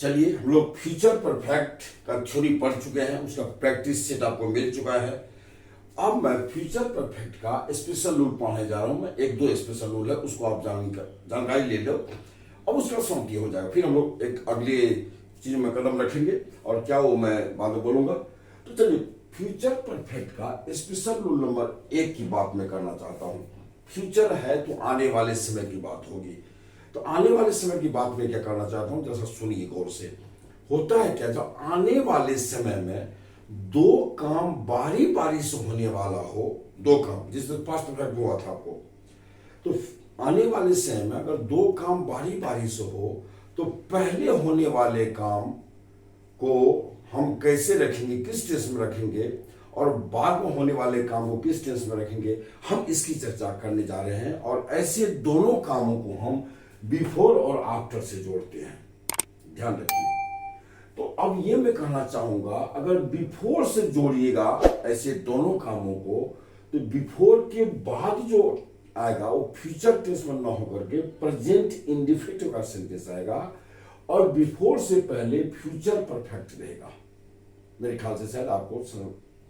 चलिए हम लोग फ्यूचर परफेक्ट का थ्योरी पढ़ चुके हैं, उसका प्रैक्टिस सेट आपको मिल चुका है। अब मैं फ्यूचर परफेक्ट का स्पेशल रूल पढ़ने जा रहा हूं। मैं एक दो स्पेशल रूल है, उसको आप जानकारी ले लो और उसका सॉल्व हो जाएगा। फिर हम लोग एक अगले चीज में कदम रखेंगे और क्या वो मैं बाद में बोलूंगा। तो चलिए फ्यूचर परफेक्ट का स्पेशल रूल नंबर 1 की बात मैं करना चाहता हूँ। फ्यूचर है तो आने वाले समय की बात होगी। तो आने वाले समय की बात में क्या करना चाहता हूं, जैसा सुनिए गौर से। होता है क्या, जब आने वाले समय में दो काम बारी बारी से होने वाला हो, दो काम जिससे पास्ट परफेक्ट हुआ था आपको, तो आने वाले समय में अगर दो काम बारी बारी से हो तो पहले होने वाले काम को हम कैसे रखेंगे, किस टेंस में रखेंगे, और बाद में होने वाले काम को किस टेंस में रखेंगे, हम इसकी चर्चा करने जा रहे हैं। और ऐसे दोनों कामों को हम बिफोर और आफ्टर से जोड़ते हैं, ध्यान रखिए। तो अब ये मैं कहना चाहूंगा, अगर बिफोर से जोड़िएगा ऐसे दोनों कामों को, तो बिफोर के बाद जो आएगा वो फ्यूचर टेंस में ना होकर के प्रेजेंट इंडेफिनिट का सेंटेंस आएगा, और बिफोर से पहले फ्यूचर परफेक्ट रहेगा। मेरे ख्याल से शायद आपको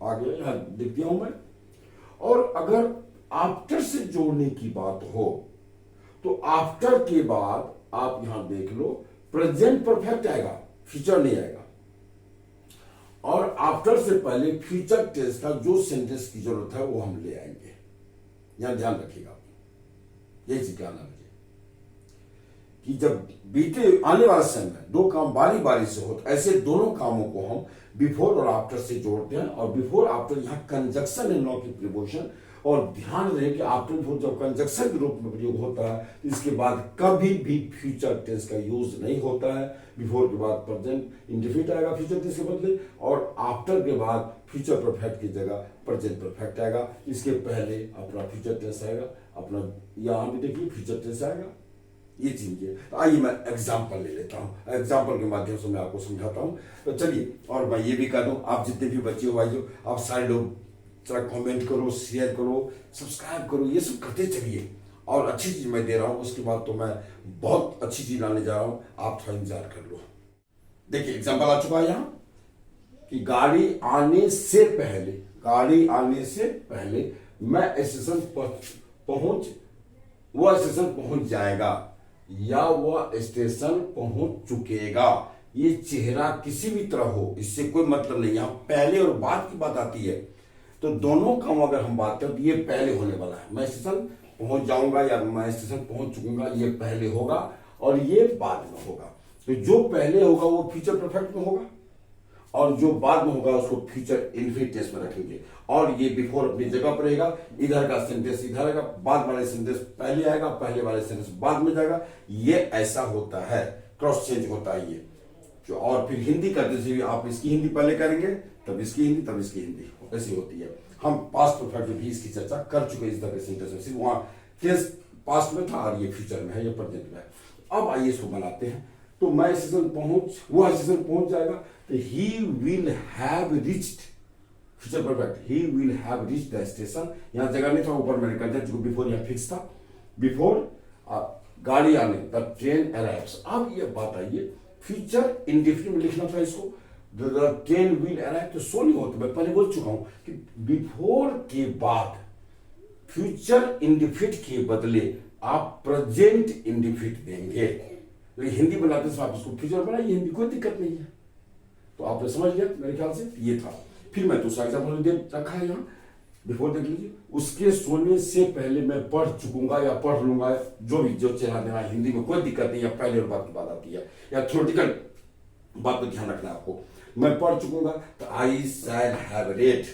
आगे यहां दिख दिया हूं मैं। और अगर आफ्टर से जोड़ने की बात हो तो आफ्टर के बाद आप यहां देख लो प्रेजेंट परफेक्ट आएगा, फ्यूचर नहीं आएगा। और आफ्टर से पहले फ्यूचर टेंस का जो सेंटेंस की जरूरत है वो हम ले आएंगे। यहां ध्यान रखिएगा, यही चीज ध्यान रखिए कि जब बीते आने वाला समय में दो काम बारी बारी से हो तो ऐसे दोनों कामों को हम बिफोर और आफ्टर से जोड़ते हैं। और बिफोर आफ्टर यहां कंजक्शन है, नॉ की प्रीपोजिशन। और ध्यान रहे कि आफ्टर बिफोर जब कंजक्शन के रूप में प्रयोग होता है तो इसके बाद कभी भी फ्यूचर टेंस का यूज नहीं होता है। बिफोर के बाद प्रेजेंट इंडेफिनिट आएगा फ्यूचर टेंस के बदले, और आफ्टर के बाद फ्यूचर परफेक्ट की जगह प्रेजेंट परफेक्ट आएगा। इसके पहले अपना फ्यूचर टेंस आएगा, अपना यहां भी देखिए फ्यूचर टेंस आएगा। ये चीज है। तो आइए मैं एग्जाम्पल ले लेता हूं, एग्जाम्पल के माध्यम से मैं आपको समझाता हूं। तो चलिए, और मैं ये भी कह दूं, आप जितने भी बच्चे हो भाइयों, आप सारे लोग जरा कमेंट करो, शेयर करो, सब्सक्राइब करो, ये सब करते चलिए। और अच्छी चीज मैं दे रहा हूं, उसके बाद तो मैं बहुत अच्छी चीज लाने जा रहा हूं, आप थोड़ा इंतजार कर लो। देखिए एग्जाम्पल आ चुका है यहां कि गाड़ी आने से पहले मैं स्टेशन वह स्टेशन पहुंच जाएगा या वह स्टेशन पहुंच चुकेगा। ये चेहरा किसी भी तरह हो, इससे कोई मतलब नहीं। यहां पहले और बाद की बात आती है, तो दोनों काम अगर हम बात करें तो ये पहले होने वाला है। मैं स्टेशन पहुंच जाऊंगा या मैं स्टेशन पहुंच चुकूंगा, ये पहले होगा और ये बाद में होगा। तो जो पहले होगा वो फ्यूचर परफेक्ट में होगा, और जो बाद में होगा उसको फ्यूचर इंडेफिनिट टेंस में रखेंगे। और ये बिफोर अपनी जगह पर रहेगा, इधर का सेंटेंस इधर आएगा, बाद वाले सेंटेंस पहले आएगा, पहले वाले सेंटेंस बाद में जाएगा। ये ऐसा होता है, क्रॉस चेंज होता है ये जो। और फिर हिंदी करते हुए आप इसकी हिंदी पहले करेंगे, तब इसकी हिंदी, तब इसकी हिंदी, ऐसी होती है। हम पास्ट परफेक्ट में भी इसकी चर्चा कर चुके हैं। इस तरह के सेंटेंस में सिर्फ वहां टेंस पास्ट में था और ये फ्यूचर में है, ये प्रेजेंट में है। अब आइए इसको बनाते हैं। तो मैं स्टेशन वह स्टेशन पहुंच जाएगा, तो he will have reached, future perfect, he will have reached the station. यहां जगह नहीं था, ऊपर मैंने कर दिया, जो बिफोर यहां फिक्स था। बिफोर गाड़ी आने, द ट्रेन अराइव्स। अब ये बात आइए, फ्यूचर इंडेफिनिट में लिखना था इसको, द ट्रेन विल अराइव, तो सो नहीं होता। मैं पहले बोल चुका हूं कि बिफोर के बाद फ्यूचर इंडेफिनिट के बदले आप प्रेजेंट इंडेफिनिट देंगे। तो हिंदी बनाते समय आप इसको फ्यूचर बनाइए, हिंदी कोई दिक्कत नहीं है। तो आपने समझ लिया मेरे ख्याल से, ये था। फिर मैं दूसरा एग्जाम्पल दे रखा है यहाँ, बिफोर देख लीजिए। उसके सोने से पहले मैं पढ़ चुकूंगा या पढ़ लूंगा, जो भी जो चला देना, हिंदी में कोई दिक्कत नहीं है। पहले और बाद की बात आती है, या थ्योरेटिकल बात पर ध्यान रखना आपको। मैं पढ़ चुकूंगा तो आई शैल हैव रेड,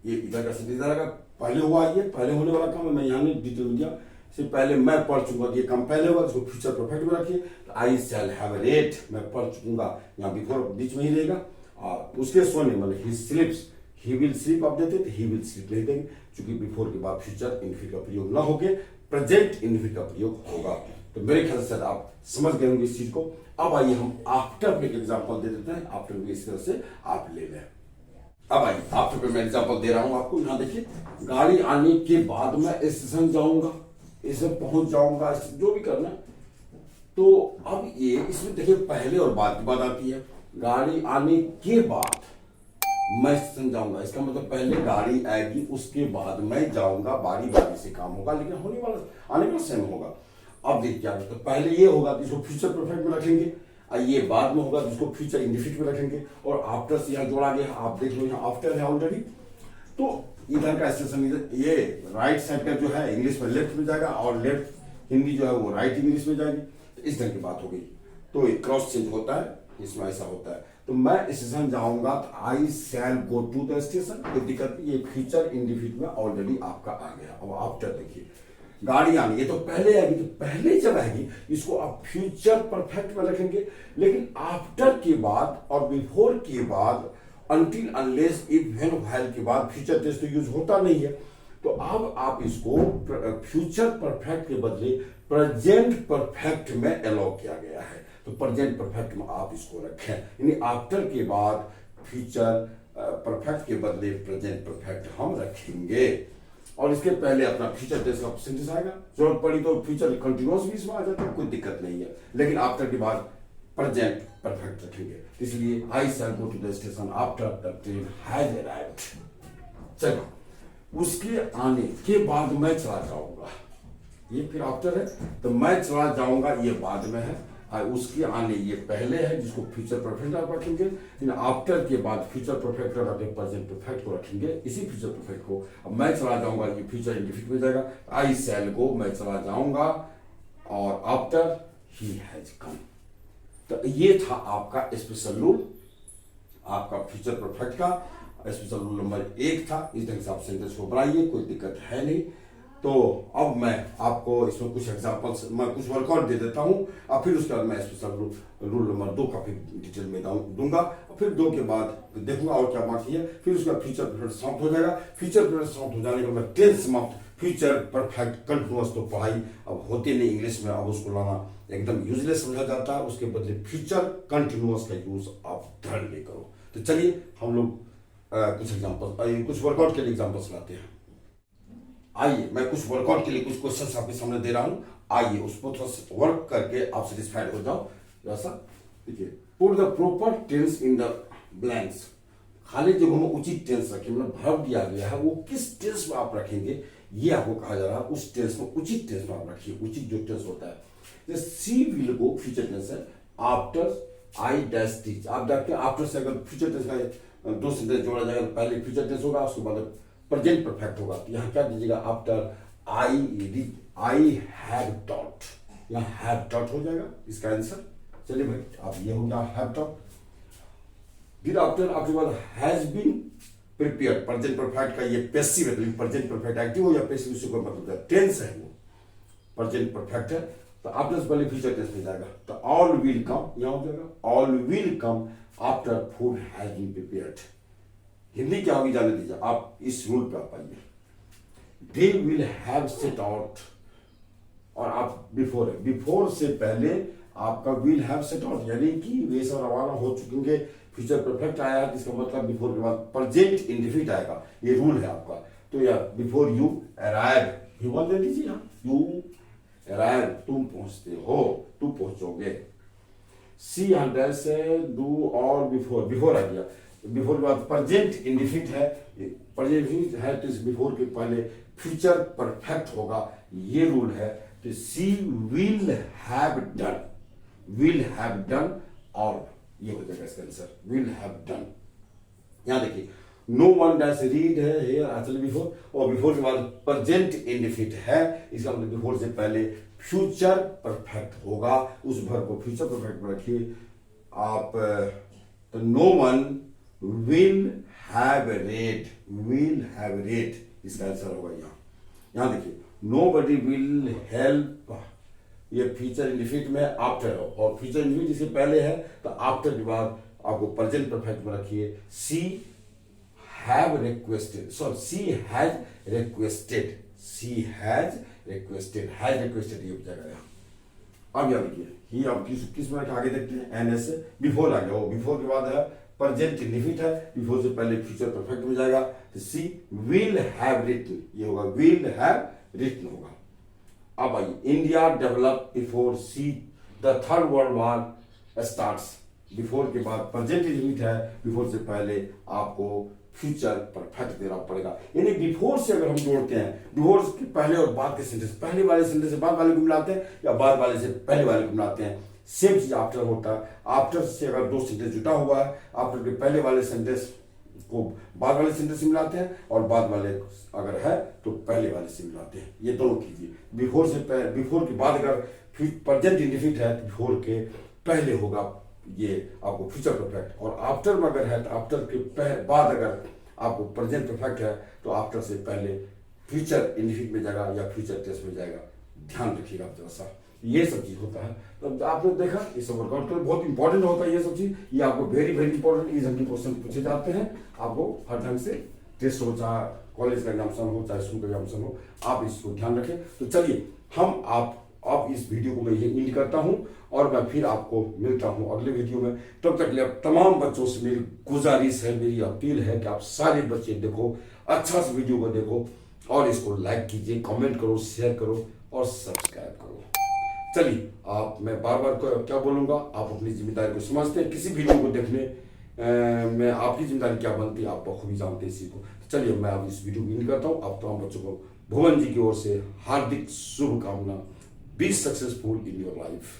ये इधर का सेंटेंस इधर का पहले हुआ, ये पहले होने वाला काम है। मैं यहाँ नहीं डिटेल दिया, सिर्फ पहले मैं पढ़ चुका, ये काम पहले हुआ, इसको फ्यूचर परफेक्ट में रखिए। तो आई शैल हैव रेड, मैं पढ़ चुकूंगा, यहाँ बिफोर बीच में ही रहेगा। और उसके सोने मतलब ही स्लीप्स, ही विल स्लीप आप देते तो ही विल स्लीप नहीं देंगे, क्योंकि बिफोर के बाद फ्यूचर इंडेफिनिट का प्रयोग ना होके प्रेजेंट इंडेफिनिट का प्रयोग होगा। तो मेरे ख्याल से आप समझ गए होंगे इस चीज को। अब आइए हम आफ्टर पे एग्जांपल दे देते हैं, आफ्टर भी इस तरह से आप ले लें। अब आइए आफ्टर पे मैं एग्जांपल दे रहा हूं आपको। यहां देखिए, गाड़ी आने के बाद मैं स्टेशन जाऊंगा, स्टेशन पहुंच जाऊंगा, जो भी करना है तो अब ये इसमें देखिए पहले और बाद की बात आती है। गाड़ी आने के बाद मैं स्टेशन जाऊंगा, इसका मतलब पहले गाड़ी आएगी उसके बाद मैं जाऊंगा, बारी बारी से काम होगा, लेकिन होने वाला आने वाला सेम होगा। अब देखिए क्या, तो पहले ये होगा जिसको फ्यूचर परफेक्ट में रखेंगे, और ये बाद में होगा जिसको फ्यूचर इंडेफिनिट में रखेंगे, और आफ्टर से यहाँ जोड़ा गया, आप देख लो यहाँ आफ्टर है ऑलरेडी। तो इधर का स्टेशन इधर, ये राइट साइड का जो है इंग्लिश में लेफ्ट में जाएगा, और लेफ्ट हिंदी जो है वो राइट इंग्लिश में जाएगी। तो इस तरह की बात हो गई। तो क्रॉस चेंज होता है, इसमें ऐसा होता है। तो मैं स्टेशन जाऊंगा तो आई shall go to the station, कोई दिक्कत नहीं, ये फ्यूचर इंडेफिनिट में ऑलरेडी आपका आ गया। अब आफ्टर देखिए, गाड़ी आनी, ये तो पहले आएगी, तो पहले जब आएगी इसको आप फ्यूचर परफेक्ट में रखेंगे, लेकिन आफ्टर के बाद और बिफोर के बाद, until unless if when while के बाद फ्यूचर टेंस तो यूज होता नहीं है। तो अब आप इसको फ्यूचर परफेक्ट के बदले प्रेजेंट परफेक्ट में अलाउ किया गया है। तो प्रेजेंट परफेक्ट में आप इसको रखें, यानी आफ्टर के बाद फ्यूचर परफेक्ट के बदले प्रेजेंट परफेक्ट हम रखेंगे, और इसके पहले अपना फ्यूचर टेंस का सेंटेंस आएगा। जरूरत पड़ी तो फ्यूचर कंटिन्यूअस भी इसमें आ जाता है, कोई दिक्कत नहीं है, लेकिन आफ्टर के बाद प्रेजेंट परफेक्ट रखेंगे। इसलिए I shall go to the station after the train has arrived. चलो, उसके आने के बाद मैं चला जाऊंगा, ये फिर आफ्टर है, तो मैं चला जाऊंगा ये बाद में है, और उसके आने ये पहले है जिसको फ्यूचर परफेक्ट आप रखेंगे, लेकिन आफ्टर के बाद फ्यूचर परफेक्ट और अपने प्रेजेंट परफेक्ट को रखेंगे, इसी फ्यूचर परफेक्ट को। अब मैं चला जाऊंगा ये फ्यूचर इंडेफिनिट में जाएगा, आई शैल गो मैं चला जाऊंगा, और आफ्टर ही हैज कम। तो ये था आपका स्पेशल रूल, आपका फ्यूचर परफेक्ट का स्पेशल रूल नंबर 1 था। इस ढंग से आप सेंटेंस को बनाइए, कोई दिक्कत है नहीं। तो अब मैं आपको इसमें कुछ एग्जांपल्स, मैं कुछ वर्कआउट दे देता हूं, और फिर उसके बाद मैं स्पेशल रूल नंबर 2 का फिर डिटेल में दूंगा, और फिर 2 के बाद देखूंगा और क्या बाकी है। फिर उसका फ्यूचर परफेक्ट समाप्त हो जाएगा। फ्यूचर परफेक्ट समाप्त हो जाने के बाद टेंस समाप्त, फ्यूचर परफेक्ट कंटिन्यूअस तो पढ़ाई अब होती नहीं इंग्लिश में, अब उसको लाना एकदम यूजलेस समझा जाता है। उसके बदले फ्यूचर कंटिन्यूअस का यूज आप ध्यान में करो। तो चलिए हम लोग कुछ एग्जाम्पल, कुछ वर्कआउट के लिए एग्जाम्पल्स लाते हैं। आइए मैं कुछ वर्कआउट के लिए कुछ क्वेश्चंस आपके सामने दे रहा हूं, आइए उस पर थोड़ा सा वर्क करके आप सेटिस्फाइड हो जाओ। जैसा देखिए, put the proper tense in the blanks, खाली जगहों में उचित टेंस रखें, मतलब वर्ब दिया गया है वो किस टेंस में आप रखेंगे ये आपको कहा जा रहा है। उस टेंस में, उचित टेंस में आप रखिए, उचित जो टेंस होता है। जैसे सी विल गो, फ्यूचर टेंस है, आफ्टर आई डैश टीच। आप देखते हैं आफ्टर से अगर फ्यूचर टेंस का 2 सेंटेंस जोड़ा जाएगा, पहले फ्यूचर टेंस होगा, उसके बाद प्रेजेंट परफेक्ट होगा। तो यहाँ क्या दीजिएगा, आफ्टर आई हैव टॉट, यहाँ हैव टॉट हो जाएगा इसका आंसर। चलिए भाई, अब ये होगा हैव टॉट। फिर आफ्टर, आपके बाद has been prepared, present perfect का ये पैसिव है, प्रेजेंट परफेक्ट एक्टिव हो या पैसिव उससे कोई मतलब, टेंस है वो, प्रेजेंट परफेक्ट है। तो आफ्टर से पहले फ्यूचर टेंस में जाएगा, तो ऑल विल कम, यहाँ हो जाएगा all will come after food has been prepared. Hindi क्या होगी जाने दीजिए, आप इस रूल पे आप आइए। They will have set out, और आप बिफोर है, बिफोर से पहले आपका विल हैव सेट आउट, यानी कि वे सब रवाना हो चुकेंगे। फ्यूचर परफेक्ट आया है, इसका मतलब बिफोर के बाद प्रेजेंट इंडेफिनिट आएगा, ये रूल है आपका। तो या बिफोर यू अराइव, ह्यूमन दे दीजिए, यू अराइव, तुम पहुंचते हो, तुम पहुंचोगे। सी हंड्रेड से डू और बिफोर, बिफोर आ गया, बिफोर के बाद प्रेजेंट इंडेफिनिट है, प्रेजेंट इंडेफिनिट है तो इस बिफोर के पहले फ्यूचर परफेक्ट होगा, ये रूल है। तो she will have done, will have done, और ये हो जाएगा इसका आंसर, विल हैव डन। यहां देखिए, नो वन डैश रीड है हियर एक्चुअली बिफोर, और बिफोर के बाद प्रेजेंट इंडेफिनिट है, इसका मतलब बिफोर से पहले फ्यूचर परफेक्ट होगा, उस वर्ब को फ्यूचर परफेक्ट में रखिए आप। तो no one will have read, will have read इसका आंसर होगा यहाँ देखिए, nobody will help, ये फ्यूचर इंडेफिनिट में आफ्टर, और फ्यूचर इंडेफिनिट इससे पहले है, तो आफ्टर के बाद आपको प्रेजेंट परफेक्ट में रखिए। She have requested, sorry she has requested, she has requested, has requested ये हो जाएगा यहाँ। अब यहाँ देखिए, ही अब किस में आगे देखते हैं, एन से बिफोर आ गया, वो बिफोर के बाद है प्रेजेंट इंडेफिनिट है, बिफोर से पहले फ्यूचर परफेक्ट में जाएगा। तो सी विल हैव रिटन, ये होगा विल हैव रिटन होगा। अब आइए, India develop before see the third world war starts. Before के बाद प्रेजेंट इंडेफिनिट है, बिफोर से पहले आपको फ्यूचर परफेक्ट देना पड़ेगा। यानी बिफोर से अगर हम जोड़ते हैं, बिफोर के पहले और बाद के सेंटेंस, पहले वाले सेंटेंस से बाद वाले को मिलाते हैं या बाद वाले से पहले वाले को मिलाते हैं। सेम चीज आफ्टर होता है। आफ्टर से अगर दो सेंटेंस जुटा हुआ है, आफ्टर के पहले वाले सेंटेंस को बाद वाले सेंटेंस से मिलाते हैं और बाद वाले अगर है तो पहले वाले से मिलाते हैं। ये दोनों कीजिए। बिफोर से बिफोर के बाद अगर प्रेजेंट इंडेफिनिट है तो बिफोर के पहले होगा ये आपको फ्यूचर परफेक्ट, और आफ्टर में अगर है तो आफ्टर के बाद अगर आपको प्रेजेंट परफेक्ट है तो आफ्टर से पहले फ्यूचर इंडेफिनिट में जाएगा या फ्यूचर टेंस में जाएगा। ध्यान रखिएगा आप जरा सा, ये सब चीज होता है। तो आपने देखा ये सब वर्कआउट कर, बहुत इंपॉर्टेंट होता है ये सब चीज। ये आपको वेरी वेरी इंपॉर्टेंट एग्जाम के क्वेश्चन पूछे जाते हैं। आपको हर ढंग से टेस्ट हो, चाहे कॉलेज का एग्जामिनेशन हो चाहे स्कूल का एग्जामिनेशन हो, आप इसको ध्यान रखें। तो चलिए हम आप इस वीडियो को मैं ये एंड करता हूं और मैं फिर आपको मिलता हूं अगले वीडियो में। तब तक के लिए तमाम बच्चों से मेरी गुजारिश है, मेरी अपील है कि आप सारे बच्चे देखो, अच्छा से वीडियो को देखो और इसको लाइक कीजिए, कमेंट करो, शेयर करो और सब्सक्राइब करो। चलिए आप, मैं बार बार क्या बोलूंगा, आप अपनी जिम्मेदारी को समझते हैं। किसी वीडियो को देखने में आपकी जिम्मेदारी क्या बनती है आप बखूबी जानते हैं इसी को। चलिए मैं अब इस वीडियो को एंड करता हूँ। आप तमाम बच्चों को भुवन जी की ओर से हार्दिक शुभकामना। Be successful in your life.